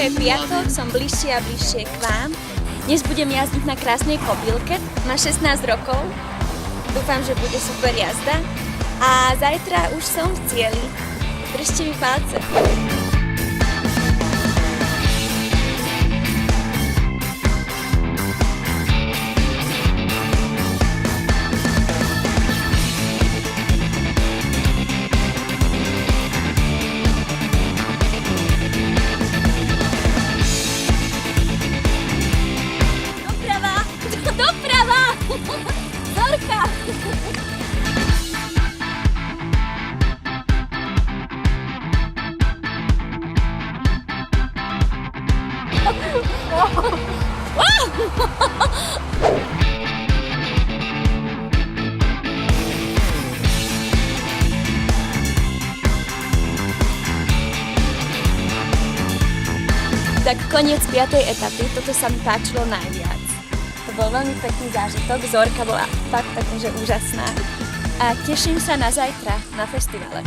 je piatok, som bližšie a bližšie k vám. Dnes budem jazdiť na krásnej kobylke, má 16 rokov. Dúfam, že bude super jazda. A zajtra už som v cieli. Držte mi palce. Doprava! Zorka! Tak koniec 5. etapy, toto sa mi páčilo najviac. To bol veľmi pekný zážitok, Zorka bola fakt taká, že úžasná. A teším sa na zajtra, na festivale.